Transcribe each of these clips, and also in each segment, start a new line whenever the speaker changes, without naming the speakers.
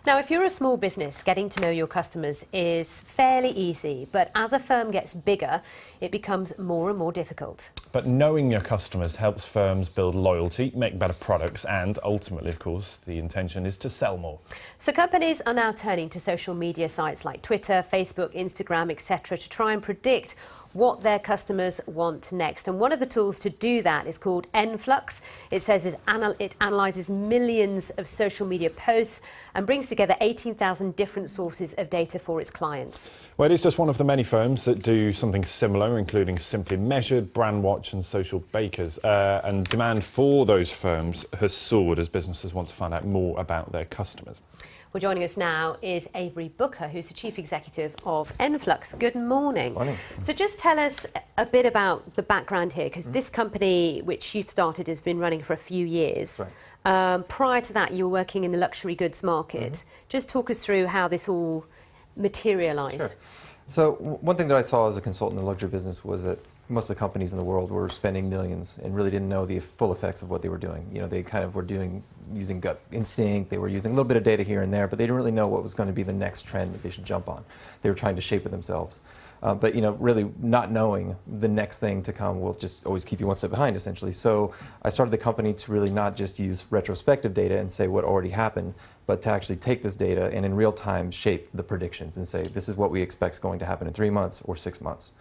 Now, if you're a small business, getting to know your customers is fairly easy, but as a firm gets bigger, it becomes more and more difficult.
But knowing your customers helps firms build loyalty, make better products, and ultimately, of course, the intention is to sell more.
So companies are now turning to social media sites like Twitter, Facebook, Instagram, etc. to try and predict what their customers want next. And one of the tools to do that is called Enflux. It says it analyses millions of social media posts and brings together 18,000 different sources of data for its clients.
Well, it's just one of the many firms that do something similar, including Simply Measured, Brandwatch and Social Bakers. And demand for those firms has soared as businesses want to find out more about their customers.
Well, joining us now is Avery Booker, who's the Chief Executive of Enflux. Good morning.
Morning.
So just tell us a bit about the background here, because this company, which you've started, has been running for a few years.
Right.
Prior to that, you were working in the luxury goods market. Just talk us through how this all materialised.
Sure. So one thing that I saw as a consultant in the luxury business was that most of the companies in the world were spending millions and really didn't know the full effects of what they were doing. You know, they kind of were using gut instinct, they were using a little bit of data here and there, but they didn't really know what was going to be the next trend that they should jump on. They were trying to shape it themselves. But, you know, really not knowing the next thing to come will just always keep you one step behind, essentially. So I started the company to really not just use retrospective data and say what already happened, but to actually take this data and in real time shape the predictions and say, this is what we expect is going to happen in 3 months or 6 months.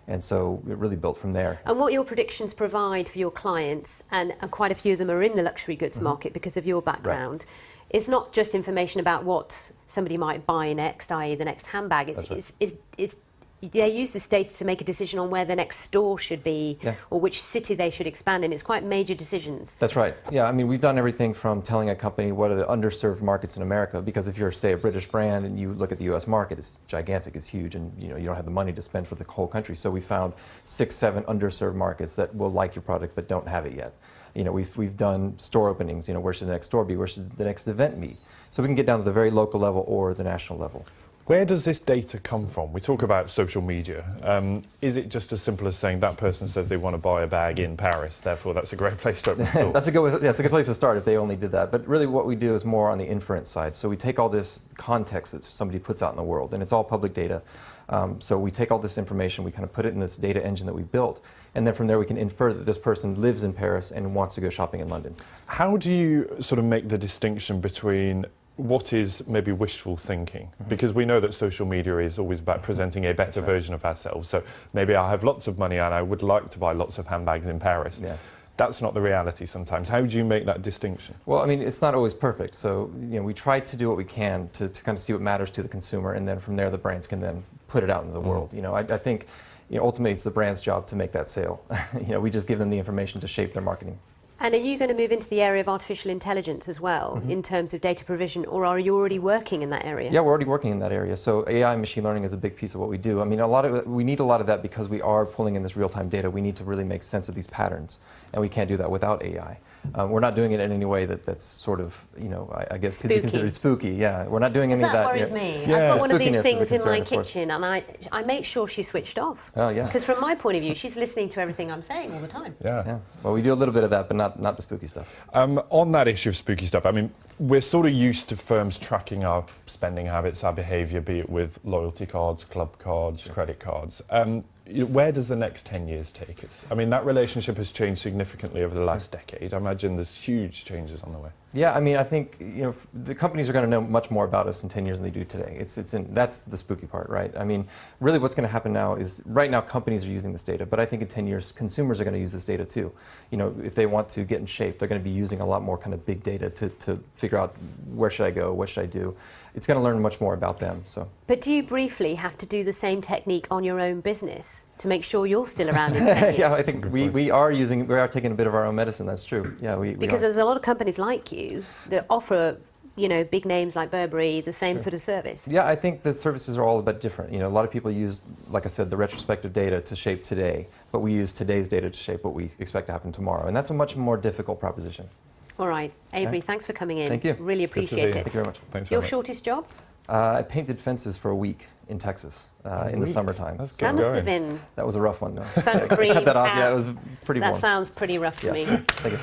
And so it really built from there.
And what your predictions provide for your clients, and quite a few of them are in the luxury goods market because of your background, it's not just information about what somebody might buy next, i.e. the next handbag. They use this data to make a decision on where the next store should be or which city they should expand in. It's quite major decisions.
That's right. Yeah, I mean, we've done everything from telling a company what are the underserved markets in America, because if you're, say, a British brand and you look at the U.S. market, it's gigantic, it's huge, and you don't have the money to spend for the whole country. So we found 6, 7 underserved markets that will like your product but don't have it yet. You know, we've done store openings. You know, where should the next store be? Where should the next event be? So we can get down to the very local level or the national level.
Where does this data come from? We talk about social media. Is it just as simple as saying that person says they want to buy a bag in Paris, therefore that's a great place to open a store?
That's a good place to start if they only did that. But really what we do is more on the inference side. So we take all this context that somebody puts out in the world, and it's all public data. So we take all this information, we kind of put it in this data engine that we built, and then from there we can infer that this person lives in Paris and wants to go shopping in London.
How do you sort of make the distinction between what is maybe wishful thinking? Because we know that social media is always about presenting a better version of ourselves. So maybe I have lots of money and I would like to buy lots of handbags in Paris.
Yeah.
That's not the reality sometimes. How do you make that distinction?
Well, I mean, it's not always perfect. So, you know, we try to do what we can to kind of see what matters to the consumer, and then from there the brands can then put it out into the world. You know, I think, you know, ultimately it's the brand's job to make that sale. You know, we just give them the information to shape their marketing.
And are you going to move into the area of artificial intelligence as well, in terms of data provision, or are you already working in that area?
Yeah, we're already working in that area. So AI and machine learning is a big piece of what we do. I mean, we need a lot of that because we are pulling in this real-time data. We need to really make sense of these patterns, and we can't do that without AI. We're not doing it in any way that's sort of, you know, I guess could be considered spooky. Yeah, we're not doing any of that.
That worries me.
Yeah.
I've got one of these
Spookiness
things in my
concern,
kitchen, and I make sure she's switched off.
Oh, yeah.
Because from my point of view, she's listening to everything I'm saying all the time.
Yeah. Well, we do a little bit of that, but not the spooky stuff.
On that issue of spooky stuff, I mean, we're sort of used to firms tracking our spending habits, our behaviour, be it with loyalty cards, club cards, credit cards. Where does the next 10 years take us? I mean, that relationship has changed significantly over the last decade. I imagine there's huge changes on the way.
Yeah, I mean, I think, you know, the companies are going to know much more about us in 10 years than they do today. That's the spooky part, right? I mean, really what's going to happen now is, right now companies are using this data, but I think in 10 years consumers are going to use this data too. You know, if they want to get in shape, they're going to be using a lot more kind of big data to figure out where should I go, what should I do. It's going to learn much more about them. So. But
do you briefly have to do the same technique on your own business to make sure you're still around in 10 years?
Yeah, I think we are taking a bit of our own medicine, that's true. Yeah,
because there's a lot of companies like you that offer, you know, big names like Burberry, the same sort of service.
Yeah, I think the services are all a bit different. You know, a lot of people use, like I said, the retrospective data to shape today, but we use today's data to shape what we expect to happen tomorrow, and that's a much more difficult proposition.
All right, Avery, thanks for coming in.
Thank you.
Really appreciate it.
Thank you very much.
Thanks
Your
very much.
shortest job?
I painted fences for a week in Texas in the summertime.
That's
That must have been
That was a rough one, though.
sunscream.
Cut that off. Yeah, it was pretty warm.
That sounds pretty rough to me.
Thank you.